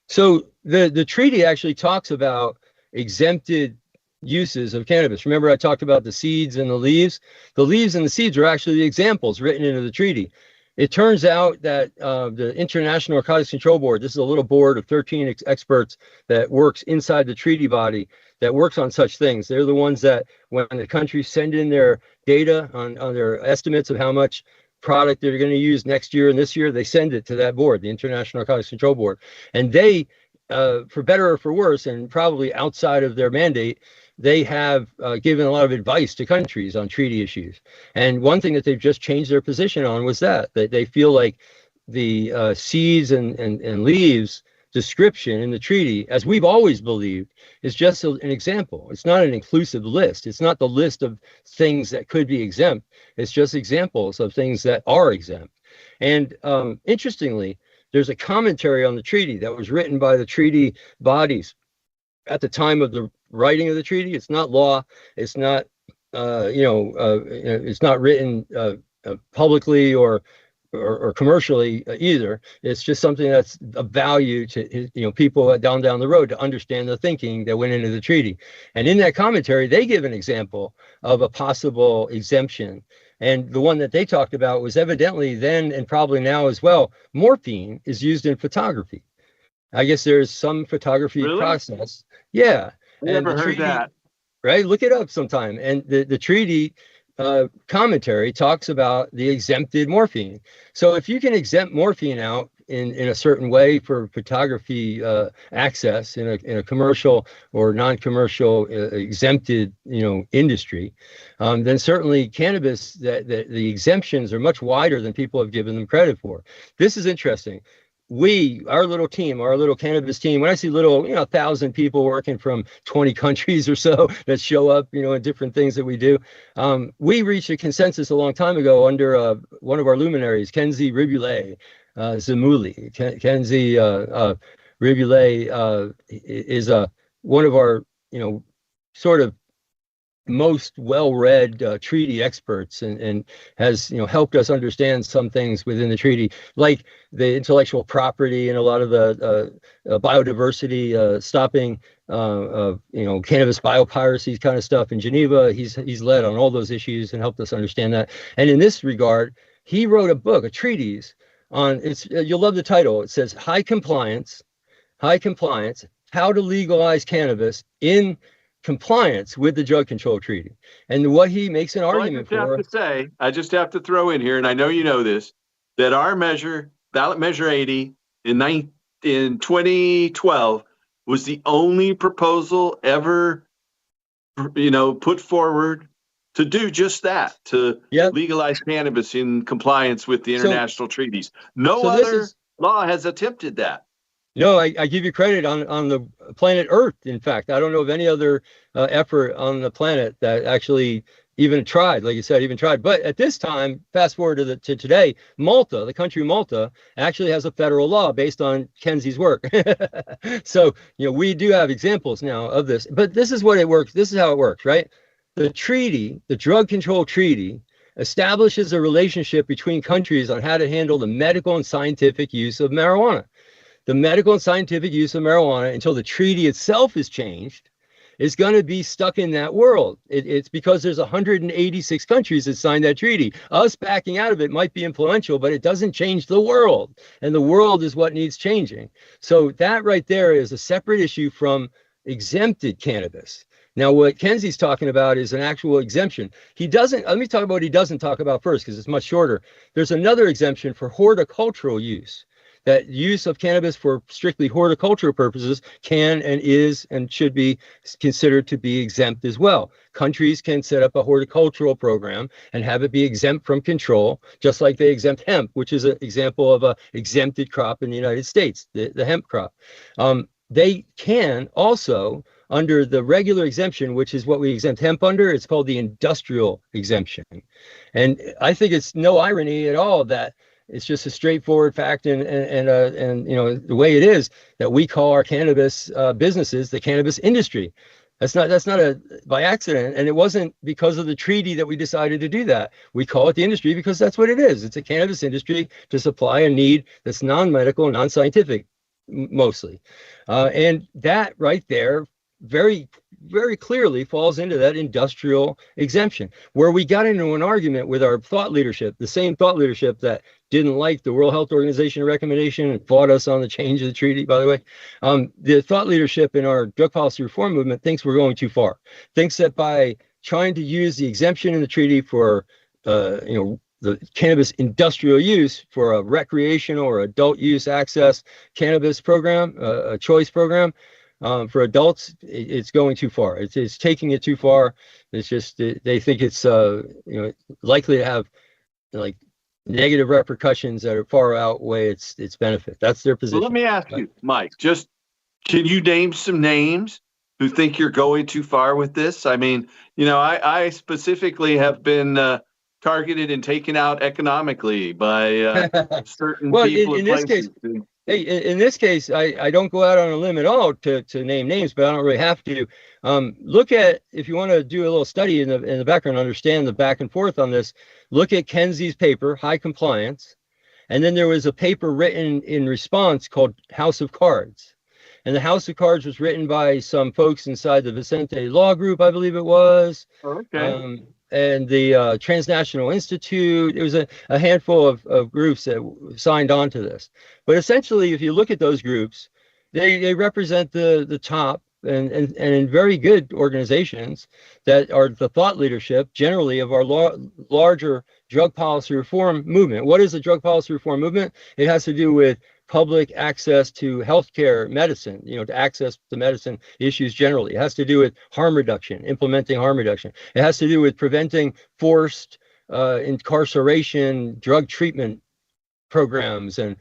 So the treaty actually talks about exempted uses of cannabis. Remember, I talked about the seeds and the leaves. The leaves and the seeds are actually the examples written into the treaty. It turns out that the International Narcotics Control Board, this is a little board of 13 experts that works inside the treaty body that works on such things. They're the ones that, when the countries send in their data on their estimates of how much product they're going to use next year and this year, they send it to that board, the International Narcotics Control Board. And they, for better or for worse, and probably outside of their mandate, they have given a lot of advice to countries on treaty issues. And one thing that they've just changed their position on was that they feel like the seeds and leaves description in the treaty, as we've always believed, is just an example. It's not an inclusive list. It's not the list of things that could be exempt. It's just examples of things that are exempt. And interestingly, there's a commentary on the treaty that was written by the treaty bodies at the time of the writing of the treaty. It's not law. It's not, it's not written publicly or commercially either. It's just something that's of value to people down the road to understand the thinking that went into the treaty. And in that commentary, they give an example of a possible exemption. And the one that they talked about was evidently then, and probably now as well, morphine is used in photography. I guess there's some photography process. Yeah. I never heard that. Right? Look it up sometime. And the treaty commentary talks about the exempted morphine. So if you can exempt morphine out in a certain way for photography access in a commercial or non-commercial exempted industry, then certainly cannabis, that the exemptions are much wider than people have given them credit for. This is interesting. our little team, our little cannabis team, when I see little, 1,000 people working from 20 countries or so that show up, in different things that we do, we reached a consensus a long time ago under one of our luminaries, Kenzie Riboulet Zamuli. Kenzie Riboulet is one of our, sort of most well-read treaty experts, and has helped us understand some things within the treaty, like the intellectual property and a lot of the biodiversity, stopping cannabis biopiracy kind of stuff in Geneva. He's led on all those issues and helped us understand that. And in this regard, he wrote a book, a treatise on you'll love the title. It says High Compliance, How to Legalize Cannabis in Compliance with the Drug Control Treaty. And what he makes an argument for. I just have to throw in here, and I know you know this, that our measure, ballot measure 80 in 2012, was the only proposal ever, put forward to do just that, to legalize cannabis in compliance with the international treaties. No other law has attempted that. No, I give you credit on the planet Earth. In fact, I don't know of any other effort on the planet that actually even tried, like you said, But at this time, fast forward to today, Malta, the country Malta, actually has a federal law based on Kenzie's work. So, we do have examples now of this. But this is what it works. This is how it works, right? The treaty, the Drug Control Treaty, establishes a relationship between countries on how to handle the medical and scientific use of marijuana. The medical and scientific use of marijuana, until the treaty itself is changed, is going to be stuck in that world. It's because there's 186 countries that signed that treaty. Us backing out of it might be influential, but it doesn't change the world. And the world is what needs changing. So that right there is a separate issue from exempted cannabis. Now, what Kenzie's talking about is an actual exemption. Let me talk about what he doesn't talk about first, because it's much shorter. There's another exemption for horticultural use. That use of cannabis for strictly horticultural purposes can and is and should be considered to be exempt as well. Countries can set up a horticultural program and have it be exempt from control, just like they exempt hemp, which is an example of an exempted crop in the United States, the hemp crop. They can also, under the regular exemption, which is what we exempt hemp under, it's called the industrial exemption. And I think it's no irony at all that it's just a straightforward fact, and the way it is, that we call our cannabis businesses the cannabis industry. That's not by accident, and it wasn't because of the treaty that we decided to do that. We call it the industry because that's what it is. It's a cannabis industry to supply a need that's non-medical, non-scientific, mostly, and that right there very, very clearly falls into that industrial exemption, where we got into an argument with our thought leadership, the same thought leadership that didn't like the World Health Organization recommendation and fought us on the change of the treaty, by the way. The thought leadership in our drug policy reform movement thinks we're going too far, thinks that by trying to use the exemption in the treaty for, the cannabis industrial use for a recreational or adult use access cannabis program, a choice program, for adults, it's going too far. It's taking it too far. It's just they think it's likely to have like negative repercussions that are far outweigh its benefit. That's their position. Well, let me ask you, Mike, just can you name some names who think you're going too far with this? I mean, I specifically have been targeted and taken out economically by certain people. In this case, hey, in this case, I don't go out on a limb at all to name names, but I don't really have to. Look at, if you want to do a little study in the background, understand the back and forth on this, look at Kenzie's paper, High Compliance. And then there was a paper written in response called House of Cards. And the House of Cards was written by some folks inside the Vicente Law Group, I believe it was. Okay. And the Transnational Institute. It was a handful of groups that signed on to this. But essentially, if you look at those groups, they represent the top and very good organizations that are the thought leadership generally of our larger drug policy reform movement. What is the drug policy reform movement? It has to do with public access to healthcare medicine, to access to medicine issues generally. It has to do with harm reduction, implementing harm reduction. It has to do with preventing forced incarceration, drug treatment programs, and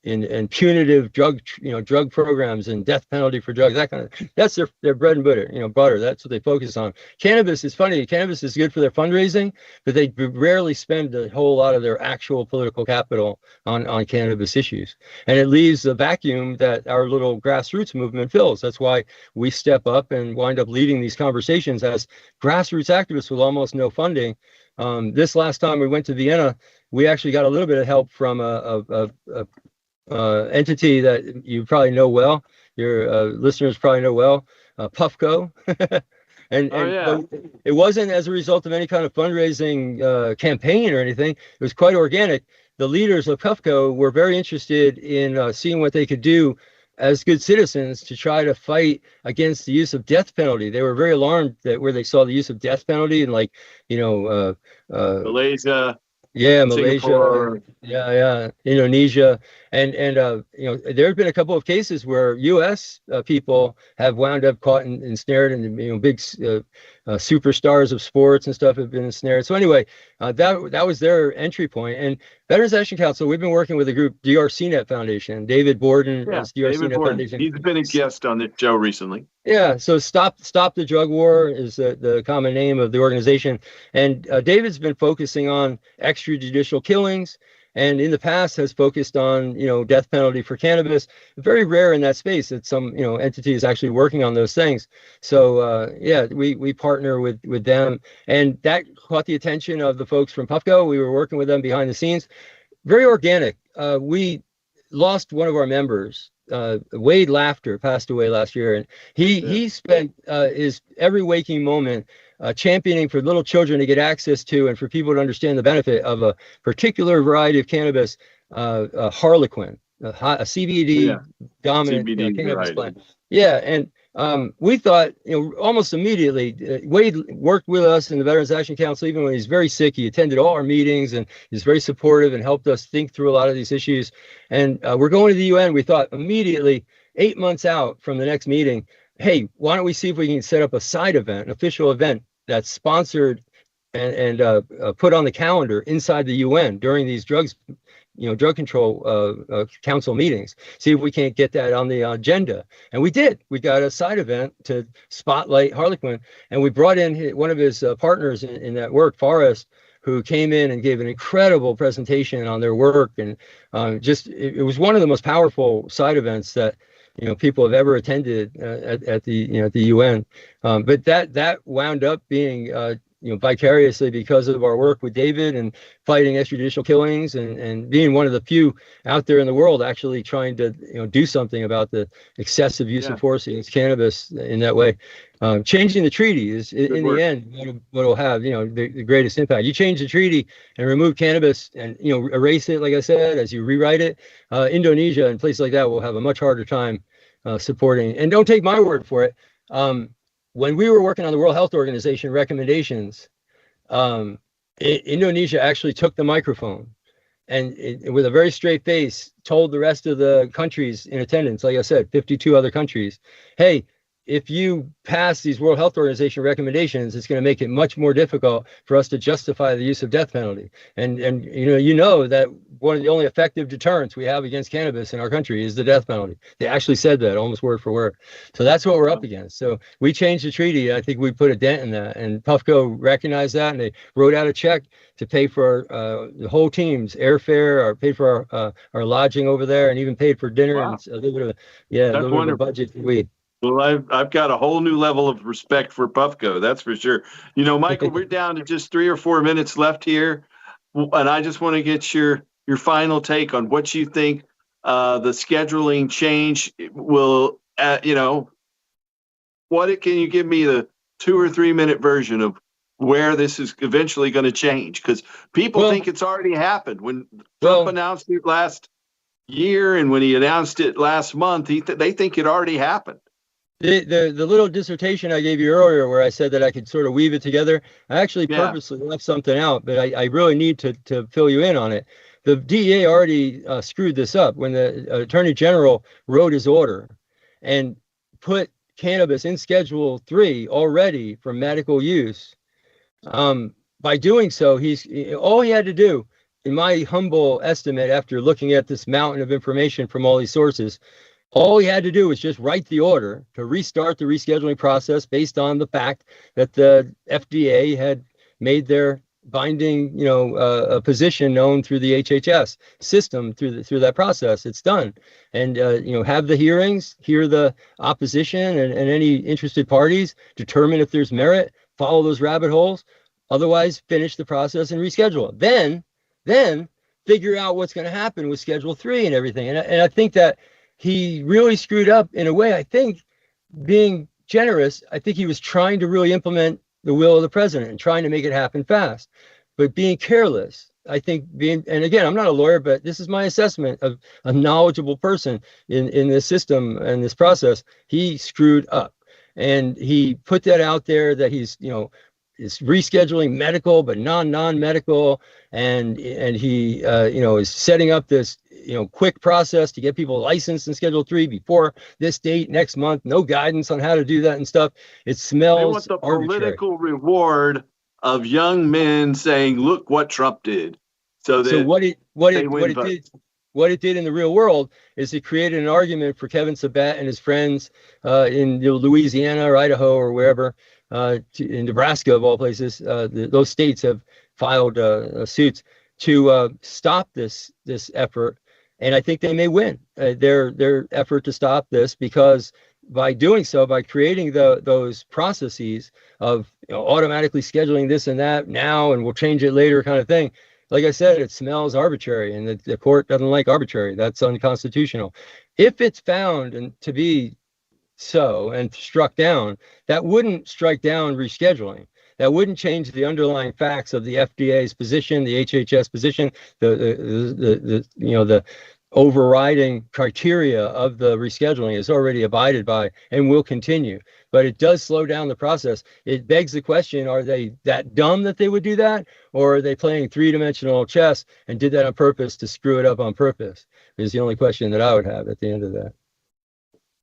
in punitive drug programs and death penalty for drugs, that kind of, that's their bread and butter, that's what they focus on. Cannabis is funny. Cannabis is good for their fundraising, but they rarely spend a whole lot of their actual political capital on cannabis issues. And it leaves a vacuum that our little grassroots movement fills. That's why we step up and wind up leading these conversations as grassroots activists with almost no funding. This last time we went to Vienna, we actually got a little bit of help from a entity that you probably know well, your listeners probably know well, Puffco. It wasn't as a result of any kind of fundraising campaign or anything. It was quite organic. The leaders of Puffco were very interested in seeing what they could do as good citizens to try to fight against the use of death penalty. They were very alarmed that where they saw the use of death penalty in, like, Malaysia. Yeah, Singapore. Malaysia, Indonesia, and there have been a couple of cases where U.S. People have wound up caught and ensnared, and big superstars of sports and stuff have been ensnared. So anyway, that was their entry point. And Veterans Action Council, we've been working with the group DRCnet Foundation. David Borden is DRCnet Foundation. He's been a guest on the show recently. Yeah, so Stop the Drug War is the common name of the organization. And David's been focusing on extrajudicial killings, and in the past has focused on, death penalty for cannabis. Very rare in that space that some, entity is actually working on those things. So, we partner with them, and that caught the attention of the folks from Puffco. We were working with them behind the scenes. Very organic. We lost one of our members. Wade Laughter passed away last year, and he spent his every waking moment championing for little children to get access to, and for people to understand the benefit of a particular variety of cannabis, Harlequin, a CBD dominant cannabis plant. Yeah, and we thought, almost immediately, Wade worked with us in the Veterans Action Council, even when he's very sick. He attended all our meetings, and he's very supportive and helped us think through a lot of these issues. And we're going to the UN. We thought immediately, 8 months out from the next meeting, hey, why don't we see if we can set up a side event, an official event that's sponsored and put on the calendar inside the UN during these drug control council meetings. See if we can't get that on the agenda. And we did. We got a side event to spotlight Harlequin, and we brought in one of his partners in that work, Forrest, who came in and gave an incredible presentation on their work. And it was one of the most powerful side events that people have ever attended at the UN. But that wound up being vicariously because of our work with David and fighting extrajudicial killings, and being one of the few out there in the world actually trying to do something about the excessive use of force against cannabis in that way. Changing the treaty is in the end what will have the greatest impact. You change the treaty and remove cannabis and erase it, like I said, as you rewrite it. Indonesia and places like that will have a much harder time supporting. And don't take my word for it. When we were working on the World Health Organization recommendations, Indonesia actually took the microphone and with a very straight face told the rest of the countries in attendance, like I said, 52 other countries, hey, if you pass these World Health Organization recommendations, it's going to make it much more difficult for us to justify the use of death penalty. And that one of the only effective deterrents we have against cannabis in our country is the death penalty. They actually said that almost word for word. So that's what we're up against. So we changed the treaty. I think we put a dent in that, and Puffco recognized that, and they wrote out a check to pay for the whole team's airfare, or paid for our lodging over there, and even paid for dinner. Wow. And a little bit of a budget for weed. Well, I've got a whole new level of respect for Puffco, that's for sure. Michael, we're down to just 3 or 4 minutes left here, and I just want to get your final take on what you think the scheduling change will. Can you give me the 2 or 3 minute version of where this is eventually going to change? Because people think it's already happened. When Trump announced it last year, and when he announced it last month, they think it already happened. The little dissertation I gave you earlier, where I said that I could sort of weave it together, I actually purposely left something out, but I really need to fill you in on it. The DEA already screwed this up when the Attorney General wrote his order and put cannabis in Schedule 3 already for medical use. By doing so, all he had to do in my humble estimate, after looking at this mountain of information from all these sources, all he had to do was just write the order to restart the rescheduling process based on the fact that the FDA had made their binding, a position known through the HHS system through that process. It's done, and have the hearings, hear the opposition and any interested parties, determine if there's merit, follow those rabbit holes, otherwise finish the process and reschedule it. Then figure out what's going to happen with Schedule 3 and everything. And I think that he really screwed up in a way. I think, being generous, I think he was trying to really implement the will of the president and trying to make it happen fast, but being careless. I think and again, I'm not a lawyer, but this is my assessment of a knowledgeable person in this system and this process. He screwed up, and he put that out there that he's, is rescheduling medical but non-medical, and he is setting up this quick process to get people licensed in Schedule 3 before this date next month. No guidance on how to do that and stuff. It smells They want the arbitrary. political reward of young men saying, "Look what Trump did." So what it did in the real world is it created an argument for Kevin Sabet and his friends in Louisiana or Idaho or wherever, in Nebraska of all places. Those states have filed suits to stop this effort, and I think they may win their effort to stop this, because by doing so, by creating those processes of automatically scheduling this and that now and we'll change it later kind of thing, like I said, it smells arbitrary, and the court doesn't like arbitrary. That's unconstitutional. If it's found and to be so and struck down, that wouldn't strike down rescheduling. That wouldn't change the underlying facts of the FDA's position, the HHS position, the overriding criteria of the rescheduling is already abided by and will continue. But it does slow down the process. It begs the question, are they that dumb that they would do that? Or are they playing three-dimensional chess and did that on purpose to screw it up on purpose? Is the only question that I would have at the end of that.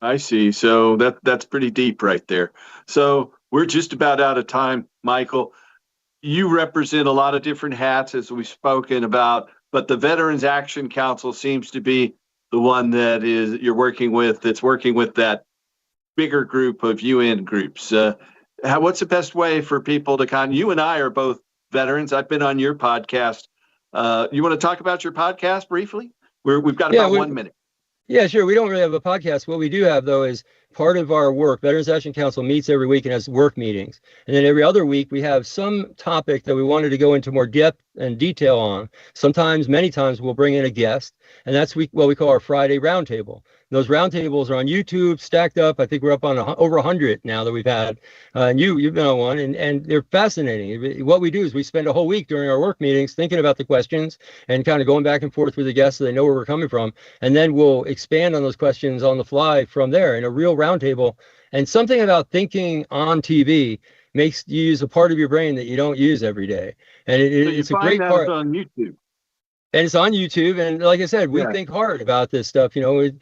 I see. So that's pretty deep right there. So we're just about out of time, Michael. You represent a lot of different hats, as we've spoken about, but the Veterans Action Council seems to be the one that you're working with, that's working with that bigger group of UN groups. What's the best way for people to you and I are both veterans. I've been on your podcast. You want to talk about your podcast briefly? We've got about 1 minute. Yeah, sure. We don't really have a podcast. What we do have, though, is part of our work. Veterans Action Council meets every week and has work meetings. And then every other week, we have some topic that we wanted to go into more depth and detail on. Sometimes, many times, we'll bring in a guest. And that's what we call our Friday Roundtable. Those roundtables are on YouTube, stacked up. I think we're up on over 100 now that we've had. And you've been on one, and they're fascinating. What we do is we spend a whole week during our work meetings thinking about the questions and kind of going back and forth with the guests so they know where we're coming from. And then we'll expand on those questions on the fly from there in a real roundtable. And something about thinking on TV makes you use a part of your brain that you don't use every day. And it's a great part. On YouTube. And it's on YouTube. And like I said, we think hard about this stuff. We're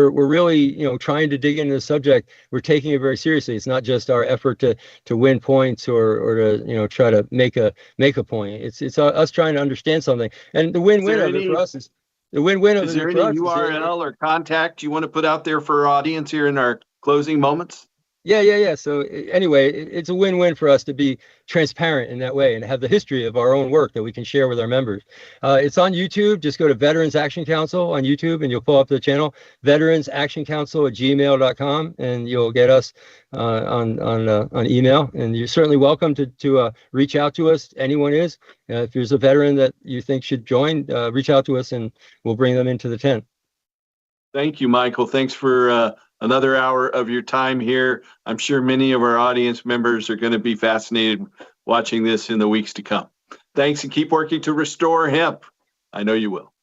really, trying to dig into the subject. We're taking it very seriously. It's not just our effort to win points or to, try to make a point. It's us trying to understand something. And the win-win of it for us is the win-win of it. Is there any URL or contact you want to put out there for our audience here in our closing moments? Yeah. So anyway, it's a win-win for us to be transparent in that way and have the history of our own work that we can share with our members. It's on YouTube. Just go to Veterans Action Council on YouTube and you'll pull up the channel, veteransactioncouncil@gmail.com, and you'll get us on email. And you're certainly welcome to reach out to us. Anyone is. If there's a veteran that you think should join, reach out to us and we'll bring them into the tent. Thank you, Michael. Thanks for another hour of your time here. I'm sure many of our audience members are going to be fascinated watching this in the weeks to come. Thanks, and keep working to restore hemp. I know you will.